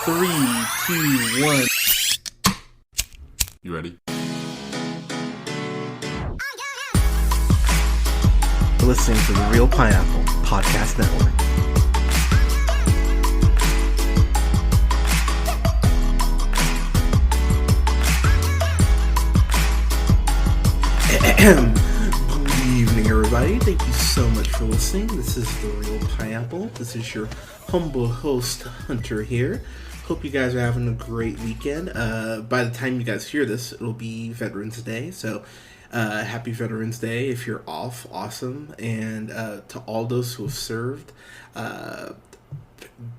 Three, two, one. You ready? You're listening to the Real Pineapple Podcast Network. Good evening, everybody. Thank you so much for listening. This is The Real Pineapple. This is your humble host, Hunter, here. Hope you guys are having a great weekend. By the time you guys hear this, it'll be Veterans Day, so happy Veterans Day. If you're off, awesome. And to all those who have served,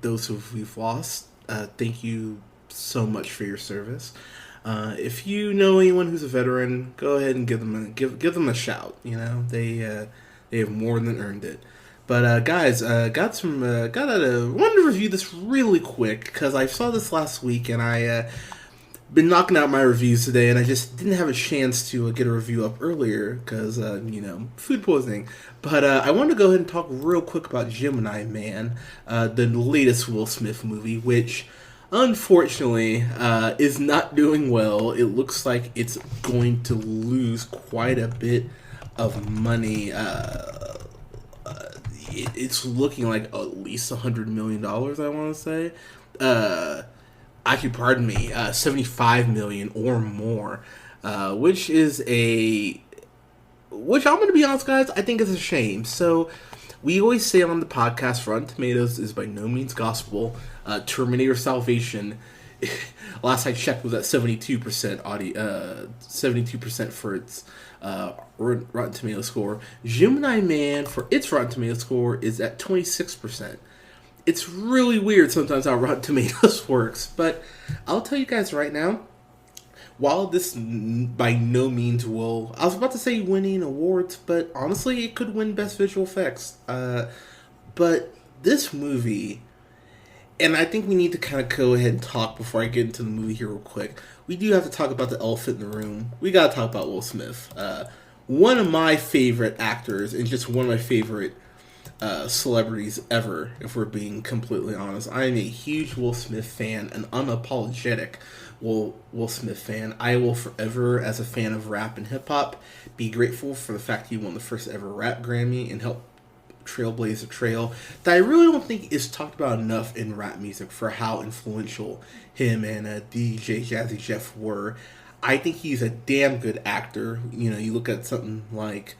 those who we've lost, thank you so much for your service. If you know anyone who's a veteran, go ahead and give them a shout. You know, they have more than earned it. But guys, wanted to review this really quick because I saw this last week and I been knocking out my reviews today, and I just didn't have a chance to get a review up earlier because food poisoning. But I wanted to go ahead and talk real quick about Gemini Man, the latest Will Smith movie, which unfortunately is not doing well. It looks like it's going to lose quite a bit of money. It's looking like at least $100 million, I want to say. Actually, pardon me, $75 million or more, which I'm going to be honest, guys, I think is a shame. So, we always say on the podcast, Rotten Tomatoes is by no means gospel. Terminator Salvation, last I checked, was at 72%, 72% for its Rotten Tomatoes score. Gemini Man, for its Rotten Tomatoes score, is at 26%. It's really weird sometimes how Rotten Tomatoes works, but I'll tell you guys right now, while this by no means will, I was about to say winning awards, but honestly, it could win Best Visual Effects. But this movie, and I think we need to kind of go ahead and talk before I get into the movie here real quick. We do have to talk about the elephant in the room. We got to talk about Will Smith. One of my favorite actors and just one of my favorite celebrities ever, if we're being completely honest. I am a huge Will Smith fan, an unapologetic Will Smith fan. I will forever, as a fan of rap and hip-hop, be grateful for the fact he won the first ever rap Grammy and helped trailblaze a trail that I really don't think is talked about enough in rap music for how influential him and DJ Jazzy Jeff were. I think he's a damn good actor. You know, you look at something like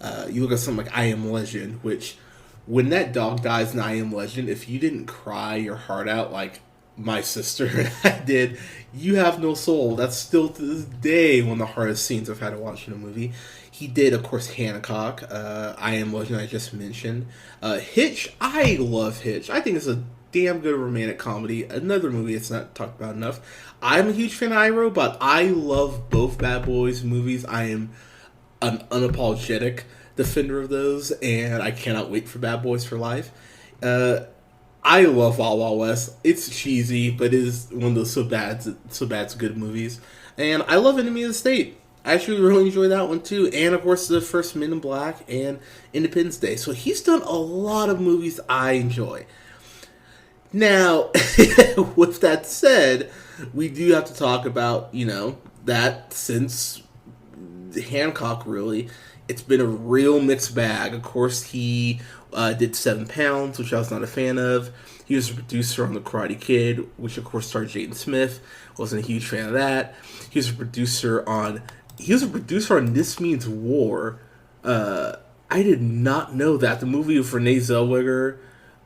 I Am Legend, which when that dog dies in I Am Legend, if you didn't cry your heart out like my sister and I did, you have no soul. That's still to this day one of the hardest scenes I've had to watch in a movie. He did, of course, Hancock, I Am Legend, I just mentioned. Hitch, I love Hitch. I think it's a damn good romantic comedy. Another movie that's not talked about enough. I'm a huge fan of iRobot. I love both Bad Boys movies. I am an unapologetic defender of those, and I cannot wait for Bad Boys for Life. I love Wild Wild West. It's cheesy, but it is one of those so bad's good movies. And I love Enemy of the State. I actually really enjoy that one too. And of course, the first Men in Black and Independence Day. So he's done a lot of movies I enjoy. Now, with that said, we do have to talk about, that since Hancock, really, it's been a real mixed bag. Of course, he did 7 Pounds, which I was not a fan of. He was a producer on The Karate Kid, which of course starred Jaden Smith. Wasn't a huge fan of that. He was a producer on This Means War. I did not know that. The movie with Renee Zellweger.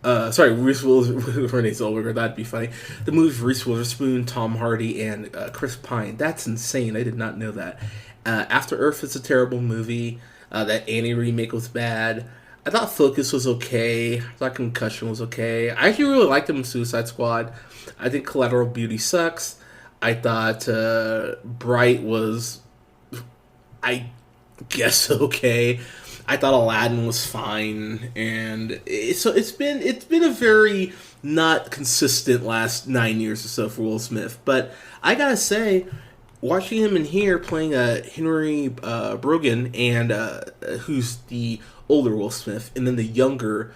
Renee Zellweger, that'd be funny. The movie with Reese Witherspoon, Tom Hardy, and Chris Pine. That's insane. I did not know that. After Earth is a terrible movie. That Annie remake was bad. I thought Focus was okay. I thought Concussion was okay. I actually really liked him in Suicide Squad. I think Collateral Beauty sucks. I thought Bright was, I guess, okay. I thought Aladdin was fine, and it's been a very not consistent last 9 years or so for Will Smith. But I gotta say, watching him in here playing Henry Brogan, and who's the older Will Smith, and then the younger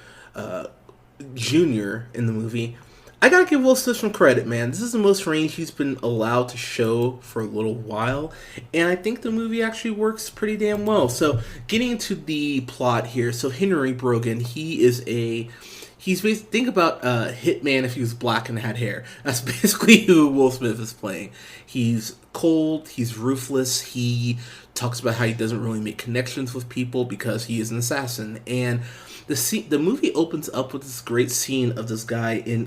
Junior in the movie, I gotta give Will Smith some credit, man. This is the most range he's been allowed to show for a little while, and I think the movie actually works pretty damn well. So, getting into the plot here. So, Henry Brogan, he's basically, think about Hitman if he was black and had hair. That's basically who Will Smith is playing. He's cold, he's ruthless, he talks about how he doesn't really make connections with people because he is an assassin. And the movie opens up with this great scene of this guy in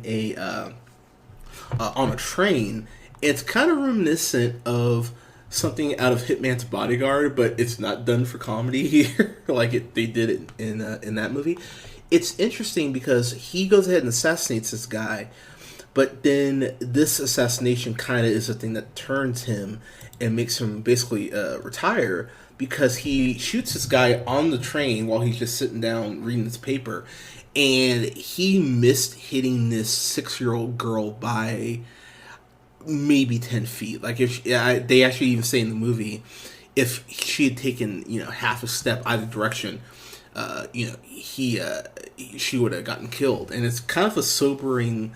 on a train. It's kind of reminiscent of something out of Hitman's Bodyguard, but it's not done for comedy here like they did it in that movie. It's interesting because he goes ahead and assassinates this guy, but then this assassination kind of is the thing that turns him and makes him basically retire, because he shoots this guy on the train while he's just sitting down reading his paper, and he missed hitting this 6-year-old girl by maybe 10 feet. Like, they actually even say in the movie, if she had taken half a step either direction, she would have gotten killed. And it's kind of a sobering,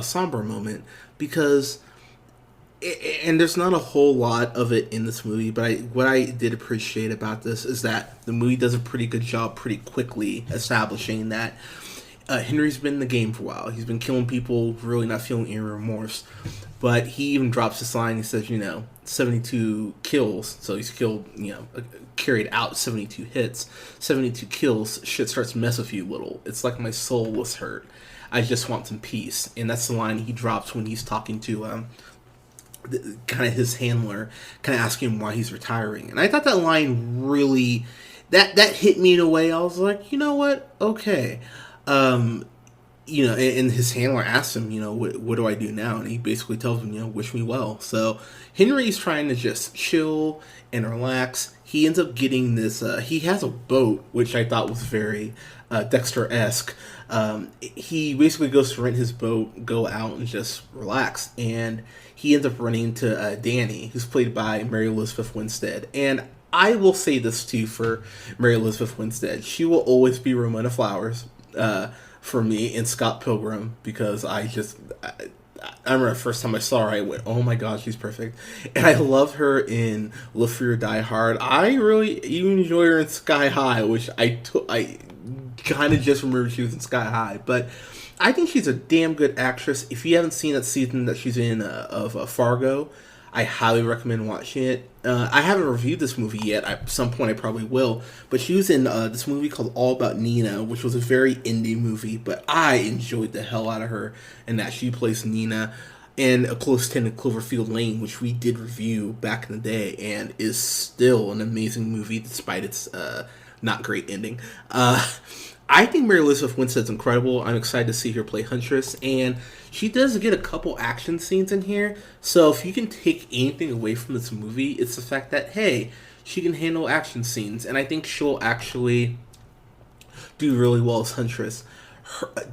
somber moment, because, and there's not a whole lot of it in this movie, but what I did appreciate about this is that the movie does a pretty good job pretty quickly establishing that Henry's been in the game for a while. He's been killing people, really not feeling any remorse. But he even drops this line. He says, 72 kills. So he's killed, carried out 72 hits, 72 kills. Shit starts to mess with you a little. It's like my soul was hurt. I just want some peace. And that's the line he drops when he's talking to kind of his handler, kind of asking him why he's retiring. And I thought that line really, that hit me in a way. I was like, you know what? Okay. And his handler asks him, what do I do now? And he basically tells him, wish me well. So Henry's trying to just chill and relax. He ends up getting this, he has a boat, which I thought was very Dexter-esque. He basically goes to rent his boat, go out and just relax. And he ends up running into Danny, who's played by Mary Elizabeth Winstead. And I will say this too for Mary Elizabeth Winstead. She will always be Ramona Flowers for me in Scott Pilgrim, because I remember the first time I saw her, I went, oh my god, she's perfect. And I love her in Live Free or Die Hard. I really even enjoy her in Sky High, which I kind of just remembered she was in Sky High. But I think she's a damn good actress. If you haven't seen that season that she's in of Fargo, I highly recommend watching it. I haven't reviewed this movie yet. At some point I probably will. But she was in this movie called All About Nina, which was a very indie movie, but I enjoyed the hell out of her, and that she plays Nina. And A Close 10 to Cloverfield Lane, which we did review back in the day, and is still an amazing movie despite its not great ending. I think Mary Elizabeth Winstead's incredible. I'm excited to see her play Huntress, and she does get a couple action scenes in here. So if you can take anything away from this movie, it's the fact that, hey, she can handle action scenes, and I think she'll actually do really well as Huntress.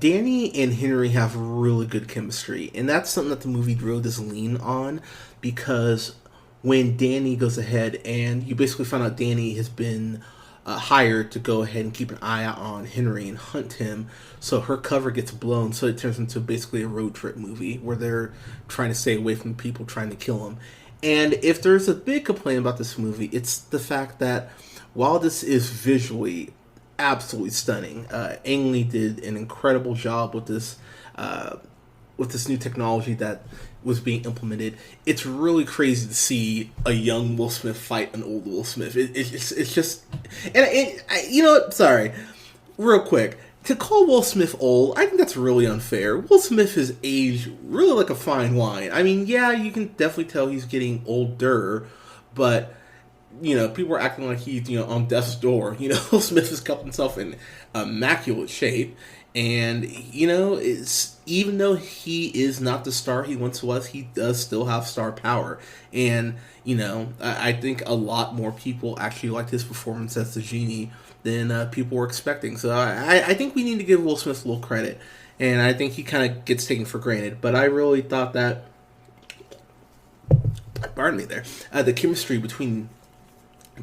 Danny and Henry have really good chemistry, and that's something that the movie really does lean on, because when Danny goes ahead, and you basically find out Danny has been hired to go ahead and keep an eye out on Henry and hunt him, so her cover gets blown, so it turns into basically a road trip movie where they're trying to stay away from people trying to kill him. And if there's a big complaint about this movie, it's the fact that while this is visually absolutely stunning, Ang Lee did an incredible job with this new technology that was being implemented. It's really crazy to see a young Will Smith fight an old Will Smith. It's just, and sorry, real quick, to call Will Smith old, I think that's really unfair. Will Smith has aged really like a fine wine. I mean, yeah, you can definitely tell he's getting older, but people are acting like he's on death's door. Will Smith has kept himself in immaculate shape. And, it's, even though he is not the star he once was, he does still have star power. And, I think a lot more people actually liked his performance as the genie than people were expecting. So I think we need to give Will Smith a little credit. And I think he kind of gets taken for granted. But I really thought that, pardon me there, the chemistry between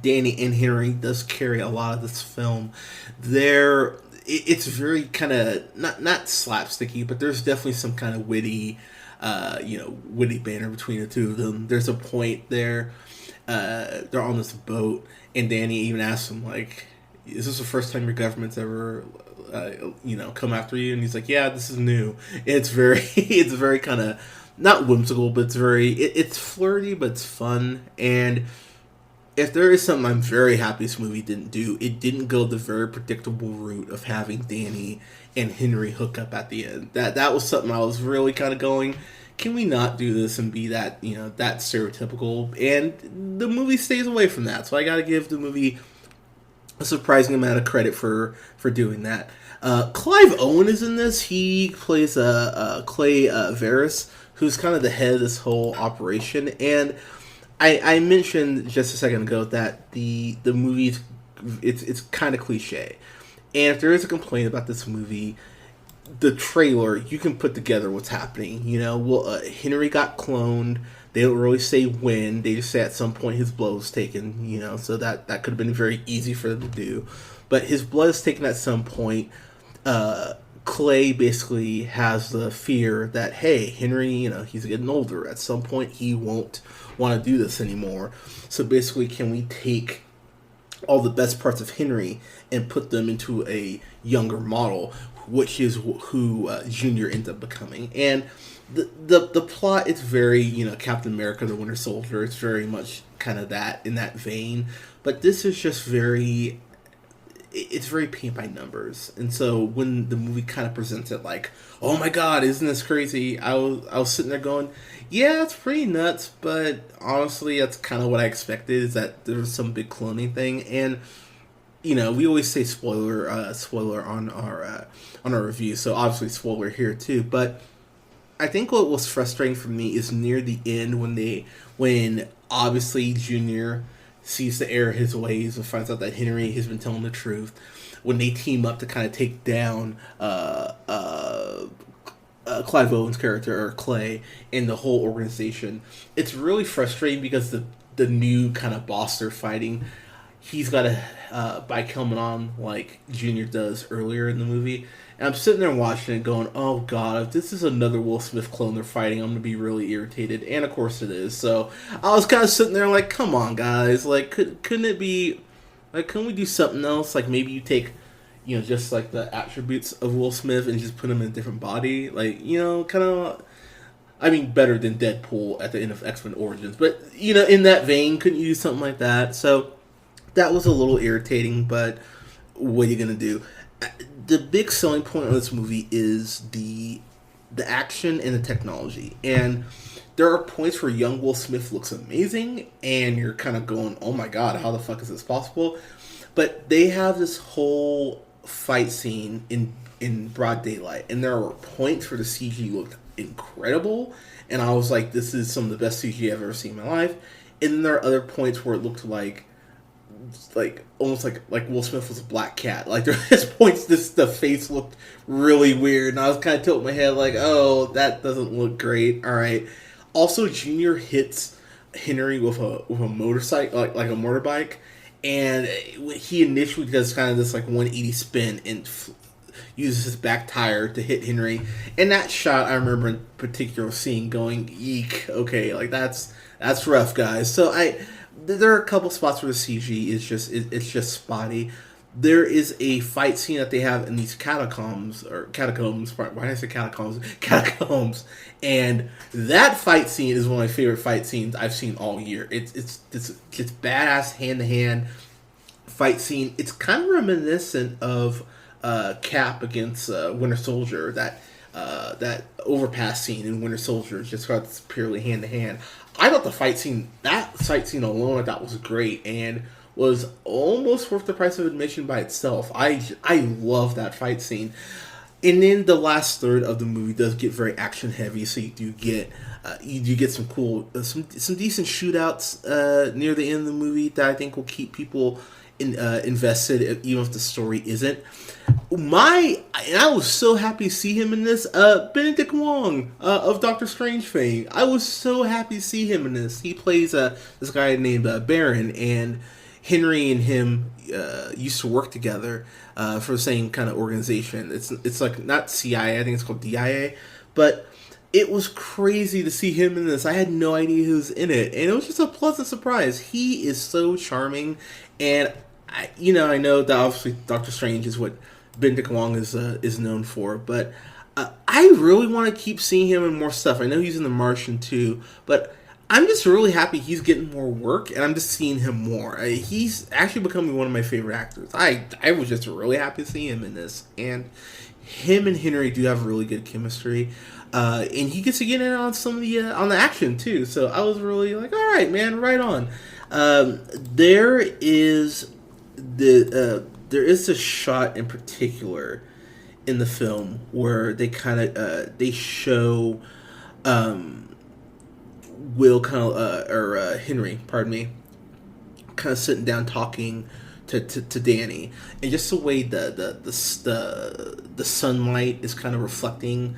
Danny and Henry does carry a lot of this film. it's very kind of not slapsticky, but there's definitely some kind of witty, witty banter between the two of them. There's a point there, they're on this boat, and Danny even asks him like, "Is this the first time your government's ever, come after you?" And he's like, "Yeah, this is new." It's very, it's very kind of not whimsical, but it's flirty, but it's fun. And if there is something I'm very happy this movie didn't do, it didn't go the very predictable route of having Danny and Henry hook up at the end. That was something I was really kind of going, can we not do this and be that, that stereotypical? And the movie stays away from that. So I got to give the movie a surprising amount of credit for doing that. Clive Owen is in this. He plays Clay Varys, who's kind of the head of this whole operation. And I mentioned just a second ago that the movie, it's kind of cliche. And if there is a complaint about this movie, the trailer, you can put together what's happening. Henry got cloned. They don't really say when. They just say at some point his blood was taken, so that could have been very easy for them to do. But his blood is taken at some point. Clay basically has the fear that, hey, Henry, he's getting older. At some point he won't want to do this anymore. So basically, can we take all the best parts of Henry and put them into a younger model, which is who Junior ends up becoming. And the plot is very, Captain America, the Winter Soldier. It's very much kind of that, in that vein. But this is just it's very paint by numbers. And so when the movie kind of presents it like, oh my god, isn't this crazy? I was sitting there going, yeah, it's pretty nuts, but honestly, that's kind of what I expected, is that there was some big cloning thing. And we always say spoiler on our review, so obviously spoiler here too. But I think what was frustrating for me is near the end when obviously Junior sees the error of his ways and finds out that Henry has been telling the truth. When they team up to kind of take down Clive Owen's character, or Clay, and the whole organization, it's really frustrating because the new kind of boss they're fighting, he's got a bike helmet on like Junior does earlier in the movie. And I'm sitting there watching it going, oh god, if this is another Will Smith clone they're fighting, I'm going to be really irritated. And of course it is. So I was kind of sitting there like, come on guys, like couldn't it be, like, couldn't we do something else? Like maybe you take, just like the attributes of Will Smith and just put him in a different body. Like, kind of, I mean, better than Deadpool at the end of X-Men Origins. But, in that vein, couldn't you do something like that? So that was a little irritating, but what are you going to do? The big selling point of this movie is the action and the technology. And there are points where young Will Smith looks amazing, and you're kind of going, oh my god, how the fuck is this possible? But they have this whole fight scene in broad daylight, and there were points where the CG looked incredible, and I was like, this is some of the best CG I've ever seen in my life. And then there are other points where it looked like almost like Will Smith was a black cat. Like there's points the face looked really weird, and I was kind of tilting my head like, oh, that doesn't look great. All right. Also, Junior hits Henry with a motorcycle, like a motorbike, and he initially does kind of this like 180 spin and uses his back tire to hit Henry. And that shot I remember in particular seeing going, eek, okay, like that's rough, guys. So there are a couple spots where the CG is just spotty. There is a fight scene that they have in these catacombs. Why did I say catacombs? Catacombs. And that fight scene is one of my favorite fight scenes I've seen all year. It's badass hand-to-hand fight scene. It's kind of reminiscent of Cap against Winter Soldier. That overpass scene in Winter Soldier just got purely hand-to-hand. I thought that fight scene alone, I thought was great and was almost worth the price of admission by itself. I love that fight scene. And then the last third of the movie does get very action heavy, so you do get some cool, some decent shootouts near the end of the movie that I think will keep people invested, even if the story isn't. And I was so happy to see him in this. Benedict Wong of Doctor Strange fame. I was so happy to see him in this. He plays this guy named Baron, and Henry and him used to work together for the same kind of organization. It's like not CIA, I think it's called DIA, but it was crazy to see him in this. I had no idea he was in it, and it was just a pleasant surprise. He is so charming, and I know that obviously Doctor Strange is what Benedict Wong is known for, but I really want to keep seeing him in more stuff. I know he's in The Martian too, but I'm just really happy he's getting more work, and I'm just seeing him more. He's actually becoming one of my favorite actors. I was just really happy to see him in this, and him and Henry do have really good chemistry. And he gets to get in on some of the on the action too. So I was really like, all right, man, right on. There is this shot in particular in the film where they kind of they show Will kind of or Henry, pardon me, kind of sitting down talking to Danny, and just the way the sunlight is kind of reflecting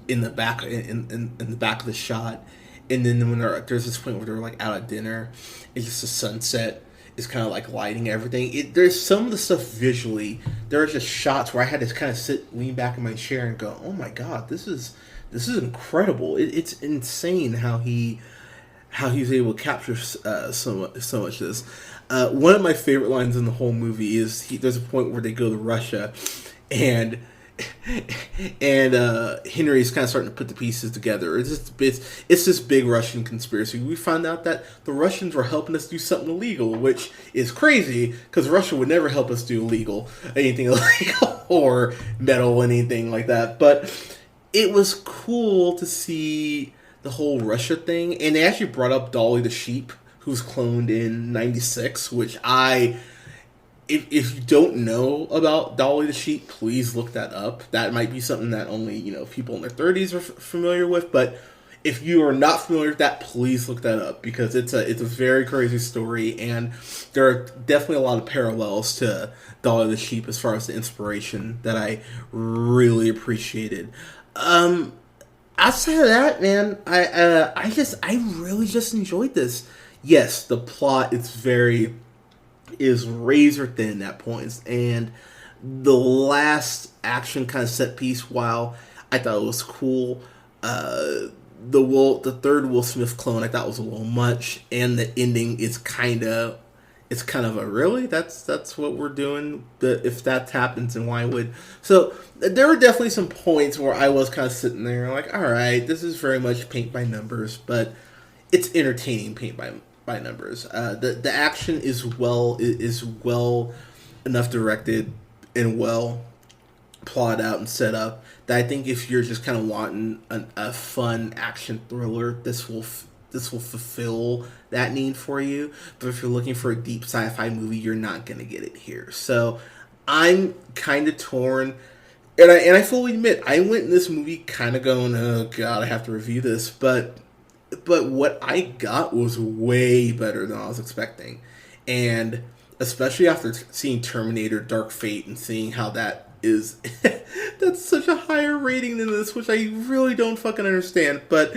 in the back in the back of the shot, and then when there's this point where they're like out at dinner, it's just the sunset is kind of like lighting everything. There's some of the stuff visually. There are just shots where I had to kind of lean back in my chair and go, "Oh my god, this is incredible!" It's insane how he's able to capture so much of this. One of my favorite lines in the whole movie is there's a point where they go to Russia, and Henry's kind of starting to put the pieces together. It's this big Russian conspiracy. We found out that the Russians were helping us do something illegal, which is crazy because Russia would never help us do anything illegal or meddle anything like that. But it was cool to see the whole Russia thing, and they actually brought up Dolly the sheep, who's cloned in '96, which If you don't know about Dolly the sheep, please look that up. That might be something that only people in their 30s are familiar with. But if you are not familiar with that, please look that up because it's a very crazy story, and there are definitely a lot of parallels to Dolly the sheep as far as the inspiration that I really appreciated. Outside of that, man, I really just enjoyed this. Yes, the plot is razor thin at points, and the last action kind of set piece, while I thought it was cool, the third Will Smith clone I thought was a little much, and the ending is kind of a really that's what we're doing. If that happens, then why would so? There were definitely some points where I was kind of sitting there like, all right, this is very much paint by numbers, but it's entertaining paint by numbers. The action is well enough directed and well plotted out and set up that I think if you're just kind of wanting a fun action thriller, this will fulfill that need for you. But if you're looking for a deep sci-fi movie, you're not going to get it here. So I'm kind of torn. And I fully admit, I went in this movie kind of going, oh god, I have to review this. But what I got was way better than I was expecting. And especially after seeing Terminator Dark Fate and seeing how that is, that's such a higher rating than this, which I really don't fucking understand. But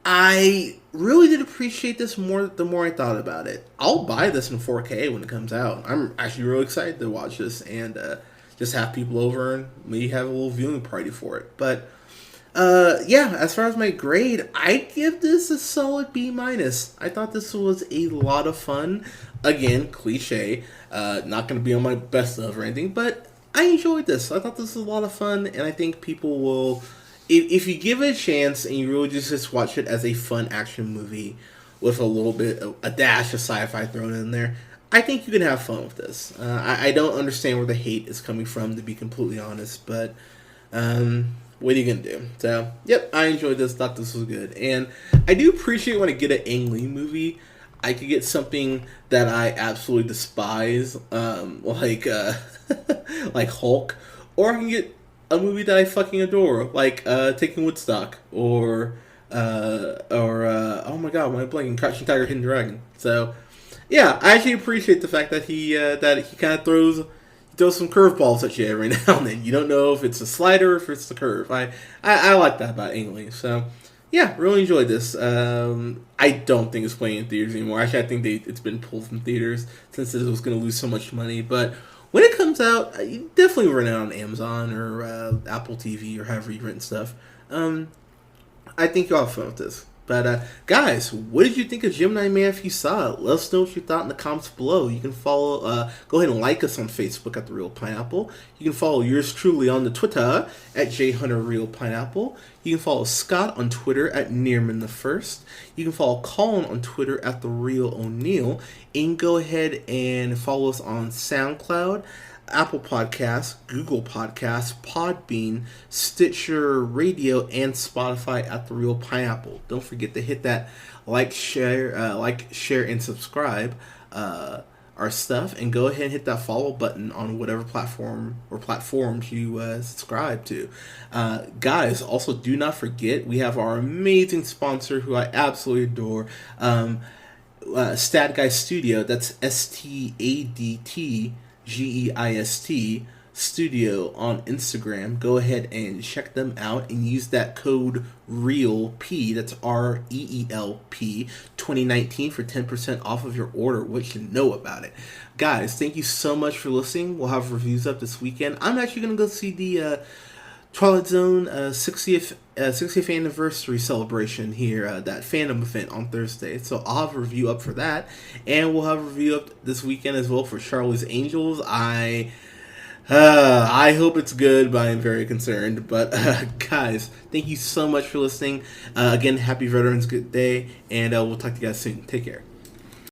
I really did appreciate this more the more I thought about it. I'll buy this in 4K when it comes out. I'm actually really excited to watch this and just have people over and maybe have a little viewing party for it. But yeah, as far as my grade, I give this a solid B-. I thought this was a lot of fun. Again, cliche. Not going to be on my best of or anything, but I enjoyed this. I thought this was a lot of fun, and I think people will, if you give it a chance and you really just watch it as a fun action movie with a little bit, a dash of sci-fi thrown in there, I think you can have fun with this. I don't understand where the hate is coming from, to be completely honest, but what are you going to do? So, yep, I enjoyed this, thought this was good. And I do appreciate when I get an Ang Lee movie, I could get something that I absolutely despise, like Hulk, or I can get a movie that I fucking adore, like Taking Woodstock, or oh my god, am I blanking? Crouching Tiger, Hidden Dragon. So, yeah, I actually appreciate the fact that he kind of throws some curveballs at you every now and then. You don't know if it's a slider or if it's the curve. I like that about Ang Lee. So, yeah, really enjoyed this. I don't think it's playing in theaters anymore. Actually, I think it's been pulled from theaters since it was going to lose so much money. But when it comes out, you definitely rent it on Amazon or Apple TV or however you rent stuff. I think you'll have fun with this. But guys, what did you think of Gemini Man if you saw it? Let us know what you thought in the comments below. You can follow, go ahead and like us on Facebook at The Real Pineapple. You can follow yours truly on the Twitter at JHunterRealPineapple. You can follow Scott on Twitter at Nearmanthefirst. You can follow Colin on Twitter at TheReelOneal. And go ahead and follow us on SoundCloud, Apple Podcasts, Google Podcasts, Podbean, Stitcher Radio, and Spotify at The Real Pineapple. Don't forget to hit that share, and subscribe our stuff, and go ahead and hit that follow button on whatever platform or platforms you subscribe to. Guys, also do not forget we have our amazing sponsor who I absolutely adore. Stad Guy Studio. That's STADTGEIST Studio on Instagram. Go ahead and check them out and use that code REELP, that's REELP 2019 for 10% off of your order. What you know about it. Guys, thank you so much for listening. We'll have reviews up this weekend. I'm actually going to go see the Twilight Zone 60th anniversary celebration here, that fandom event on Thursday. So I'll have a review up for that, and we'll have a review up this weekend as well for Charlie's Angels. I hope it's good, but I'm very concerned. But guys, thank you so much for listening. Again, happy Veterans Day, and we'll talk to you guys soon. Take care.